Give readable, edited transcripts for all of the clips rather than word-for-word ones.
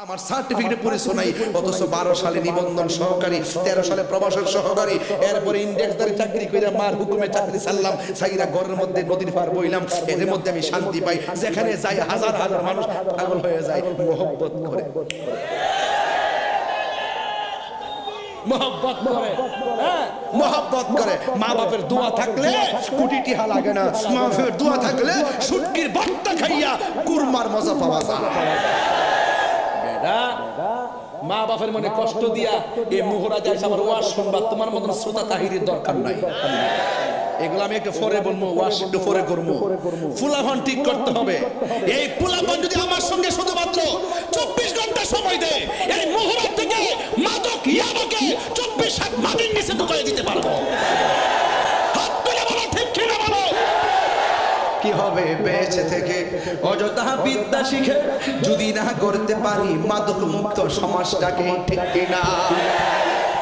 আমার সার্টিফিকেট পরিচয় নাই, অথচ 12 সালে নিবন্ধন সহকারী, 13 সালে প্রভাষক সহকারী, এরপরে ইন্ডেক্সদারি চাকরি কইরা মার হুকুমে চাকরি ছাড়লাম, সাইরা ঘরের মধ্যে নদীর পার বইলাম। এর মধ্যে আমি শান্তি পাই, যেখানে যাই হাজার হাজার মানুষ পাগল হয়ে যায় মোহব্বত করে, মোহব্বত করে, মোহব্বত করে। মা বাপের দোয়া থাকলে কোটি টাকা লাগে না, মা বাপের দোয়া থাকলে শুটকির ভর্তা খাইয়া কুরমার মজা পাওয়া যায়। মা বাপের মনে কষ্ট দিয়া এই মোহরা যাইছে আমার ওয়াজ শুনবা, তোমার মতন শ্রোতা তাহিরের দরকার নাই। এগুলো আমি একটু পরে বলবো, ওয়াজ একটু পরে করবো। ফুলাফান ঠিক করতে হবে। এই ফুলাফান যদি আমার সঙ্গে শুধুমাত্র 24 ঘন্টা সময় দেয়, এই মোহরা থেকে মাদক ইয়াবাকে 24 হাত মাটির নিচে ঢুকিয়ে দিতে পারবো। হাত তুলে বলো ঠিক কিনা বলো। কি হবে বেঁচে থেকে অযথা বিদ্যা শিখে যদি না করতে পারি মাদক মুক্ত সমাজটাকে, ঠিক কিনা?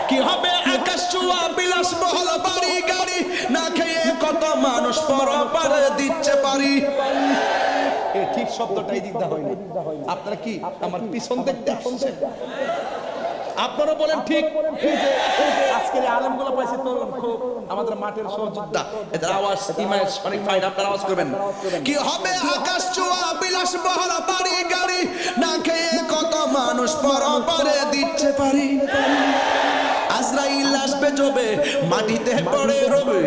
কি হবে আকাশ ছোঁয়া বিলাসবহুল বাড়ি গাড়ি না খেয়ে কত মানুষ পরপারে দিচ্ছে পারি। এই ঠিক শব্দটাই দিতে হয় না। আপনারা কি আমার পিছন দেখতে আসছেন? আপনারা বলেন ঠিক। আজকের আলেমগুলো পাইছে তো খুব আমাদের মাঠের সহযোদ্ধা, এদের আওয়াজ ইমেজ অনেক ফাইন, আপনারা আওয়াজ করবেন। কি হবে আকাশ ছোঁয়া বিলাসবহুল বাড়ি গাড়ি না খেয়ে কত মানুষ পরপারে দিচ্ছে পারি। আজরাইল আসবে জবে মাটিতে পড়ে রবে,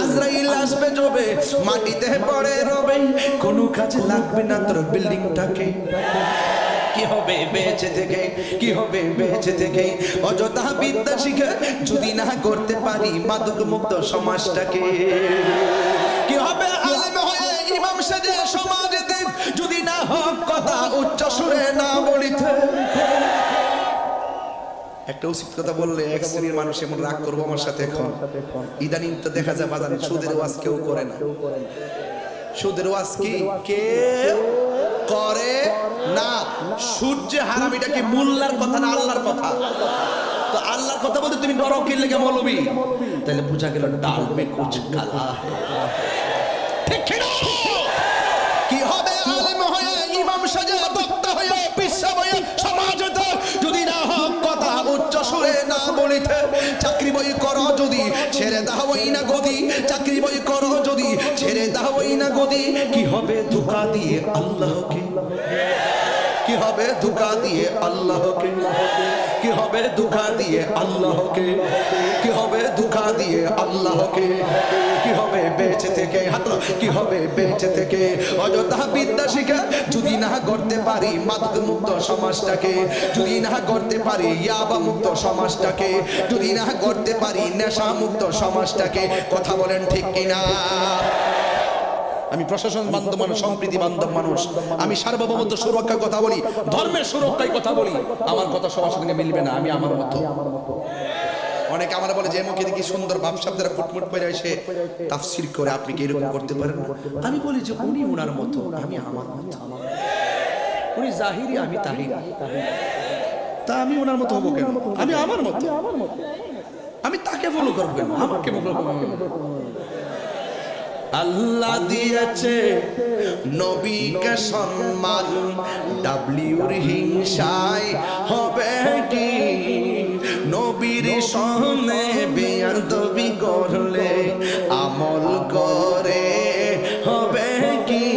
আজরাইল আসবে জবে মাটিতে পড়ে রবে, কোনো কাজে লাগবে না তোর বিল্ডিংটাকে। কি হবে বেঁচে থেকে, কি হবে বেঁচে থেকে অযথা বিদ্যা শিখে যদি না করতে পারি মাদক মুক্ত সমাজটাকে। কি হবে আলেম হয়ে ইমাম সেজে সমাজেতে যদি না হক কথা উচ্চ সুরে না বলিতে। একটা উচিত কথা বললে এক শ্রেণীর মানুষ এমন রাগ করবো আমার সাথে। এখন ইদানিং তো দেখা যায় বাজান সুদের ওয়াজ কেউ করে না। সুদের ওয়াজ কি কেউ করে না। সুদ যে হারাম, এটা কি মোল্লার কথা না আল্লাহর কথা? তো আল্লাহর কথা বলতে তুমি ডরো কি লেগে বলবি? তাহলে বুঝা গেল ডাল মে কুছ কালা হ্যায়। ঠিক কিনা? কি হবে আলেম হয়ে ইমাম সাজে বক্তা হয়ে পিসা হয়ে সমাজতে যদি না হক কথা উচ্চ সুরে না বলিতে। চাকরি বই করো যদি ছেড়ে দাওই না গদি, চাকরি বই করো যদি ছেড়ে দাওই না গদি। কি হবে ধোঁকা দিয়ে আল্লাহকে, কি হবে ধোঁকা দিয়ে আল্লাহকে, কি হবে ধোঁকা দিয়ে আল্লাহকে, কি হবে ধোঁকা দিয়ে আল্লাহকে। কি হবে বেঁচে থেকে হাত, কি হবে বেঁচে থেকে অযথা বিদ্যা শিখে যদি না করতে পারি মাদক মুক্ত সমাজটাকে, যদি না করতে পারি ইয়াবা মুক্ত সমাজটাকে, যদি না করতে পারি নেশা মুক্ত সমাজটাকে। কথা বলেন ঠিক কিনা? আমি প্রশাসন বান্ধব মানুষ, সম্প্রীতি বান্ধব মানুষ, আমি সার্বভৌমত্ব সুরক্ষার কথা বলি, ধর্মের সুরক্ষার কথা বলি। আমার কথা সবার সঙ্গে মিলবে না, আমি আমার মতো। অনেকে আমার বলে যে মুখে দেখি সুন্দর ভাবসাবধারা ফুটমুট করে এসে তাফসীর করে, আপনি কি এরকম করতে পারেন? আমি বলি যে উনি ওনার মতো, আমি আমার মতো। উনি জাহিরি, আমি তাহিরি, তা আমি ওনার মতো হবো কেন? আমি আমার মতো, আমি তাকে ফলো করবো কেন? আমাকে ফলো করবো। আল্লাহ দিয়েছে নবীকে সম্মান, ডাব্লিউর হিংসায় হবে কি? নবীর সামনে বেয়াদবি করলে আমল করে হবে কি?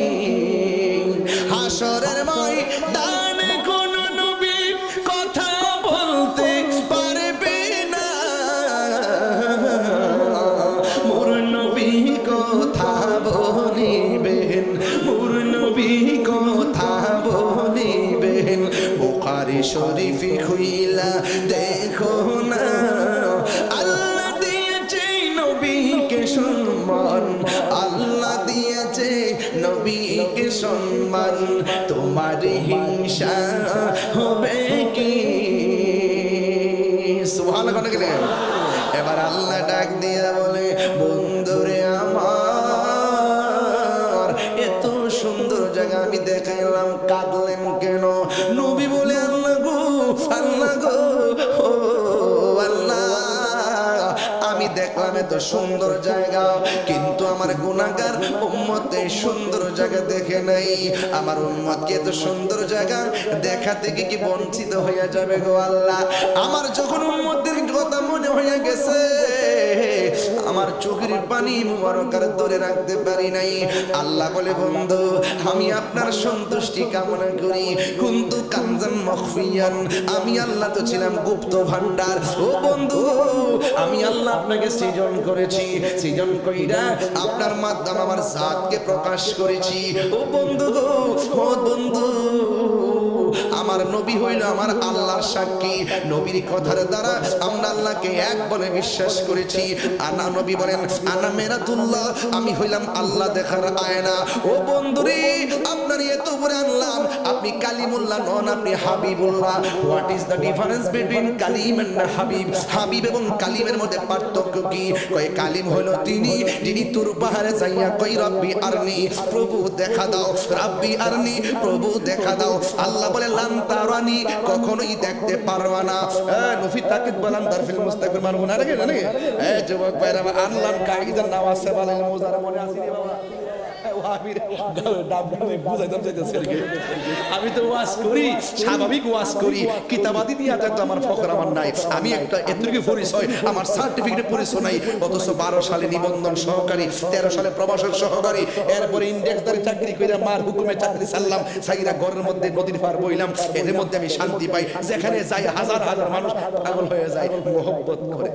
হাসরের ময়দানে কোন নবী কথা বলতে পারবে না। মোর নবী কথা বলিবেন, মোর নবী কথা বলিবেন। বুখারী শরীফ খুইলা দেখো না, আল্লাহ দিয়েছে নবীকে সম্মান, আল্লাহ দিয়েছে নবীকে সম্মান। তোমার হিংসা হবে কি? সুবহানাল্লাহ গেলেন। এবার আল্লাহ ডাক দিয়ে বলে, বন্ধুরে আমার এত সুন্দর জায়গা আমি দেখাইলাম, কাঁদলেন কেন? নবী বলে আল্লাহ গো, আল্লাহ গো, ও আল্লাহ, আমি দেখলাম এত সুন্দর জায়গা, কিন্তু আমার গুনাহগার উম্মত এই সুন্দর জায়গা দেখে নাই। আমার উম্মতকে এত সুন্দর জায়গা দেখা থেকে কি বঞ্চিত হয়ে যাবে গো আল্লাহ? আমার যখন উম্মতের কথা মনে হয়ে গেছে, আমার চোখের পানি মুবারক আর ধরে রাখতে পারি নাই। আল্লাহ বলে, বন্ধু আমি আপনার সন্তুষ্টি কামনা করি, কিন্তু কানজান মখফিয়ান, আমি আল্লাহ তো ছিলাম গুপ্ত ভান্ডার। ও বন্ধু, আমি আল্লাহ আপনাকে সৃজন করেছি, সৃজন কইরা আপনার মাধ্যমে আমার জাতকে প্রকাশ করেছি। ও বন্ধু গো, ও বন্ধু, আমার নবী হইল আমার আল্লাহর সাক্ষী। নবীর কথার দ্বারা আমরা আল্লাহকে এক বলে বিশ্বাস করেছি। আনা নবী বলেন, আনা মেরাতুল্লাহ, আমি হইলাম আল্লাহ দেখার আয়না। ও বন্ধুরে, আপনার এত বড় আনলাম, আপনি কালিমুল্লাহ নন, আপনি Habibullah. What is the difference between Kalim and Habib? Habib এবং কালিমের মধ্যে পার্থক্য কি? কয় কালিম হলো তিনি যিনি তুর পাহাড়ে যাইয়া কই রব্বি আরনি, প্রভু দেখা দাও, রব্বি আরনি, প্রভু দেখা দাও। আল্লাহ বলে লান তারানি, কখনোই দেখতে পারবা না। নফি তাকিদ বলেন দারফিল মুস্তাকির মানবো না রে নাকি? যুবক ভাইরা, আনলাম কাগজের নাম আছে বলেন মোজারা মনে আছে রে বাবা? আমি তো ওয়াজ করি, স্বাভাবিক ওয়াজ করি, কিতাবাদি দিয়া তো আমার ফখর আমার নাই। আমি একটা এতটুকু পরিচয়, আমার সার্টিফিকেট পরিচয় নাই। অথচ 12 সালে নিবন্ধন সহকারী, 13 সালে প্রভাষক সহকারী, এরপরে ইন্ডেক্সদারি চাকরি করে মার হুকুমে চাকরি ছাড়লাম, সাইরা ঘরের মধ্যে নদীর পার বইলাম। এর মধ্যে আমি শান্তি পাই। যেখানে যাই হাজার হাজার মানুষ পাগল হয়ে যায় মোহব্বত করে,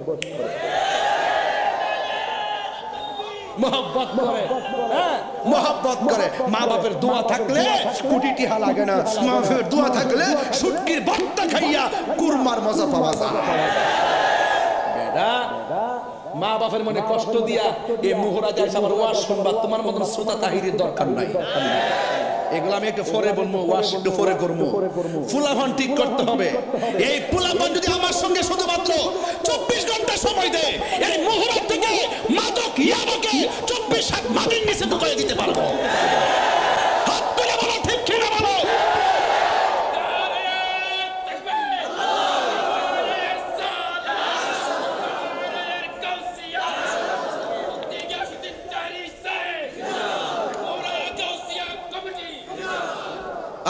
মোহব্বত করে, মোহব্বত করে। মা বাপের দোয়া থাকলে কোটি টিহা লাগে না, মা বাপের দোয়া থাকলে শুটকির ভর্তা খাইয়া কুরমার মজা পাওয়া যায়। বেটা, মা বাপের মনে কষ্ট দিয়া এই মোহরা যায় আমার ওয়াজ শুনবা, তোমার মতন শ্রোতা তাহিরের দরকার নাই। এগুলো আমি একটু পরে বলবো, ওয়াজ একটু পরে করবো। ফুলাফান ঠিক করতে হবে। এই ফুলাফান যদি আমার সঙ্গে শুধুমাত্র 24 ঘন্টা সময় দেয়, এই মোহরা থেকে মাদক ইয়াবাকে 24 মাটির নিচে ঢুকিয়ে দিতে পারবো। হাত তুলে বলো, ঠিক কিনা বলো?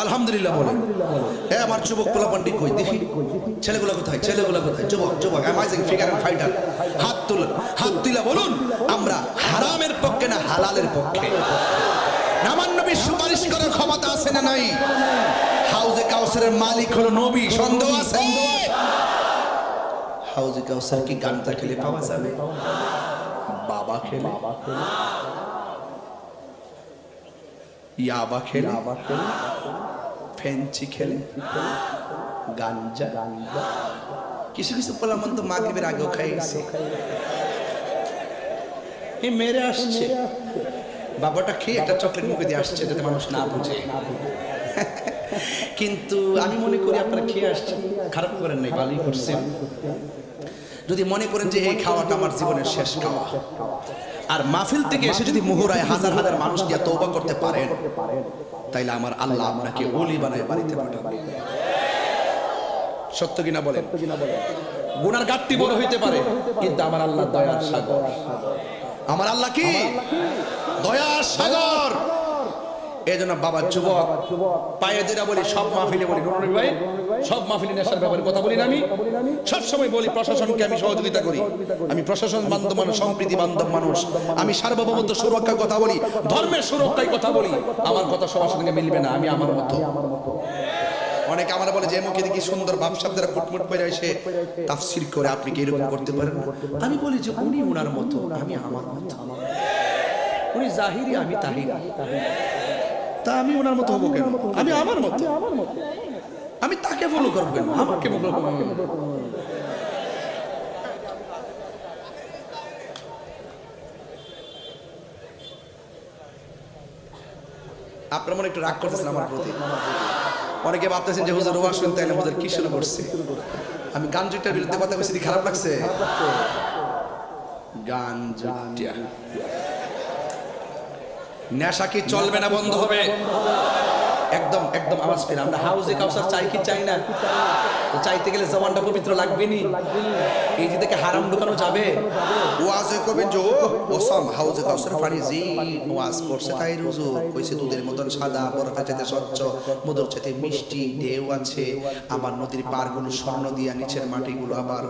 আলহামদুলিল্লাহ বলেন। হ্যাঁ, আমার যুবক পোলাপান্ডি কই দেখি, ছেলেগুলো কোথায়, ছেলেগুলো কোথায়? যুবক, যুবক, অ্যামাজিং ফিগার এন্ড ফাইটার, হাত তুলুন, হাত তুলে বলুন আমরা হারামের পক্ষে না হালালের পক্ষে। আমার নবীর সুপারিশ করার ক্ষমতা আছে না নাই? হাউজে কাউসারের মালিক হলো নবী, সন্দেহ আছে? হাউজে কাউসার কি গানটা খেলে পাওয়া যাবে? বাবা খেলে, ইয়াবা খেলে, ফেঞ্চি খেলে, গাঞ্জা, কিছু কিছু পোলামন তো মাগরিবের আগেও খাই গেছে। এ মেরে আসছে, বাবাটা খেয়ে একটা চকলেট মুখে দিয়ে আসছে যাতে মানুষ না বুঝে। কিন্তু আমি মনে করি আপনারা খেয়ে আসছেন, খারাপ করেন নাই, ভালোই করছেন। যদি মনে করেন যে এই খাওয়াটা আমার জীবনের শেষ খাওয়া, আর মাহফিল থেকে এসে যদি মুহুরায় হাজার হাজার মানুষ দিয়ে তওবা করতে পারেন, তাইলে আমার আল্লাহ আপনাকে ওলি বানায় বাড়িতে পাঠাবে। সত্য কিনা বলেন? গুনার গাট্টি বড় হইতে পারে, কিন্তু আমার আল্লাহ দয়ার সাগর। আমার আল্লাহ কি দয়ার সাগর। এই জন্য বাবা যুবক পায়ে যেটা বলি, সব মাহফিলে বলি, ভাই সব মাহফিলে নেশার ব্যাপারে কথা বলি না। আমি সবসময় বলি প্রশাসনকে আমি সহযোগিতা করি, আমি প্রশাসন বান্ধব মানুষ, সম্প্রীতি বান্ধব মানুষ, আমি সার্বভৌমত্ব সুরক্ষার কথা বলি, ধর্মের সুরক্ষায় কথা বলি। আমার কথা সবার সঙ্গে মিলবে না, আমি আমার মতো। অনেকে আমার বলে যে মুখে দেখি সুন্দর ভাবসাবদের কুটমুট করে এসে তাফসীর করে, আপনি কি এরকম করতে পারেন? আমি বলি যে উনি উনার মতো, আমি আমার মতো। উনি জাহিরি, আমি তাহিরি, তা আমি ওনার মতো হবো কেন? আমি আমার মতো, আমি তাকে ফলো করবো কেন? আমাকে ফলো করবো। আপনার মনে একটু রাগ করতেছেন আমার প্রতি। অনেকে ভাবতেছেন যে হুজুর ওয়াজ শুনতে এলে হুজুর কি শুরু করছে। আমি গাঞ্জাটার বিরুদ্ধে কথা বলছি, খারাপ লাগছে? গাঞ্জা নেশা কি চলবে না বন্ধ হবে? একদম একদম আওয়াজ করে আমরা হাউজে কাউসার চাই কি চাই না? তো চাইতে গেলে জবানটা পবিত্র লাগবে নি? এই যে দেখে হারাম ঢুকানো যাবে? ওয়াজে কবে জো ওসাম হাউজে কাউসার পানি জি ওয়াজ করছে তাই হুজুর কইছে দুধের মতন সাদা বরফের চাইতে স্বচ্ছ মধুর চাইতে মিষ্টি ঢেউ আছে আবার নদীর পাড়গুলো স্বর্ণ দিয়া নিচের মাটিগুলো আবার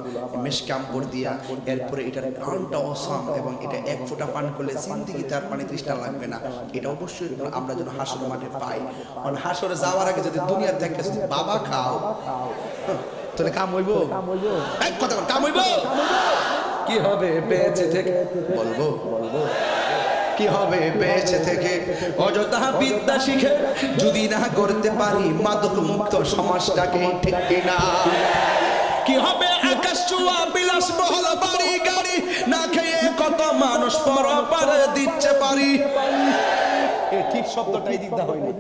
মেশকাম্বর দিয়া এরপরে এটার গানটা ওসাম এবং এটা এক ফোঁটা পান করলে জিন্দিগি তার পানি তৃষ্ণা লাগবে না। এটা অবশ্যই আমরা যেন হাসর মাঠে পাই। কারণ হাসরে যাওয়ার আগে যদি দুনিয়ার থেকে বাবা খাও তাহলে কাম হইব? এক কথা কাম হইব? কি হবে বেঁচে থেকে? বলবো কি হবে বেঁচে থেকে অযথা বিদ্যা শিখে যদি না করতে পারি মাদক মুক্ত সমাজটাকে, ঠিক কিনা? কি হবে আকাশ ছোঁয়া বিলাস বহল বাড়ি গাড়ি না খেয়ে কত মানুষ পরপারে দিচ্ছে পারি। এই ঠিক শব্দটাই দিতে হয় না।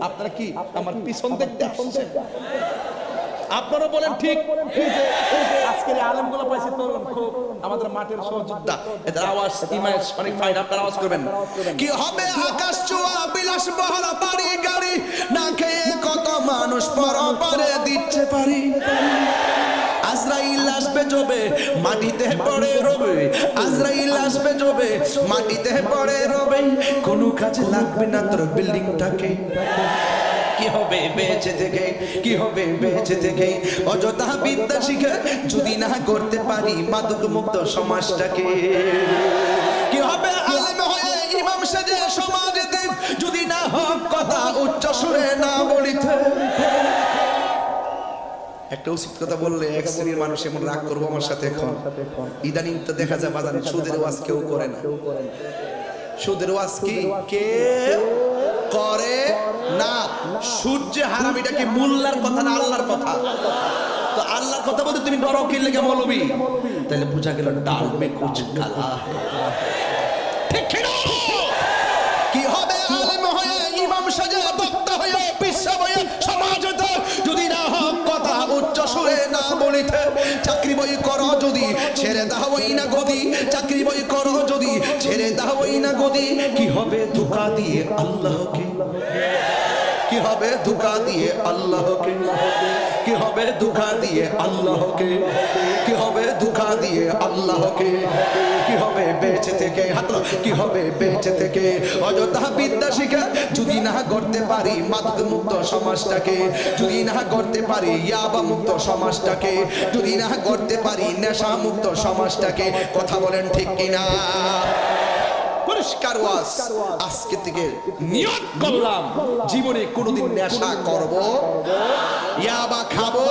আপনারা কি আমার পিছন দেখতে আসছেন? আপনারা বলেন ঠিক। আজকের আলেমগুলো পাইছে তরুণ খুব আমাদের মাঠের সহযোদ্ধা, এদের আওয়াজ ইমেজ অনেক ফাইন, আপনারা আওয়াজ করবেন। কি হবে আকাশ ছোঁয়া বিলাস বহল বাড়ি গাড়ি না খেয়ে কত মানুষ পরপারে দিচ্ছে পারি। আজরাইল আসবে জবে মাটিতে পড়ে রবে, আজরাইল আসবে জবে মাটিতে পড়ে রবে, কোনো কাজে লাগবে না তোর বিল্ডিংটাকে। কি হবে বেঁচে থেকে? কি হবে বেঁচে থেকে অযথা বিদ্যা শিখে যদি না করতে পারি মাদক মুক্ত সমাজটাকে? কি হবে আলেম হয়ে ইমাম সেজে সমাজেতে যদি না হক কথা উচ্চ সুরে না বলিতে? একটা উচিত কথা বললে এক শ্রেণীর মানুষ এমন রাগ করবো আমার সাথে। এখন ইদানিং তো দেখা যায় বাজান সুদের ওয়াজ কেউ করে না। সুদের ওয়াজ কি কেউ করে না। সুদ যে হারাম এটা কি মোল্লার কথা না আল্লাহর কথা? তো আল্লাহর কথা বলতে তুমি ডরো কি লেগে মৌলবি? তাহলে বুঝা গেল ডাল মে কুছ কালা। ঠিক কিনা? কি হবে আলেম হয়ে ইমাম সাজে বক্তা হয়ে পিসা হয়ে সমাজতে যদি না হক কথা উচ্চ সুরে না বলিতে? চাকরি বই করো যদি ছেড়ে দাওই না গদি, চাকরি বই করো যদি ছেড়ে দাওই না গদি, কি হবে ধোঁকা দিয়ে আল্লাহকে? কি হবে ধোঁকা দিয়ে আল্লাহকে? কি হবে ধোঁকা দিয়ে আল্লাহকে? কি হবে ধোঁকা দিয়ে আল্লাহকে? কি হবে বেঁচে থেকে? হাতলো কি হবে বেঁচে থেকে অযথা বিদ্যা শিখে যদি না করতে পারি মাদক মুক্ত সমাজটাকে, যদি না করতে পারি ইয়াবা মুক্ত সমাজটাকে, যদি না করতে পারি নেশা মুক্ত সমাজটাকে? কথা বলেন ঠিক কিনা? পরিষ্কার ওয়াজ আজকে থেকে নিয়ত করলাম জীবনে কোনোদিন নেশা করব, ইয়াবা খাবো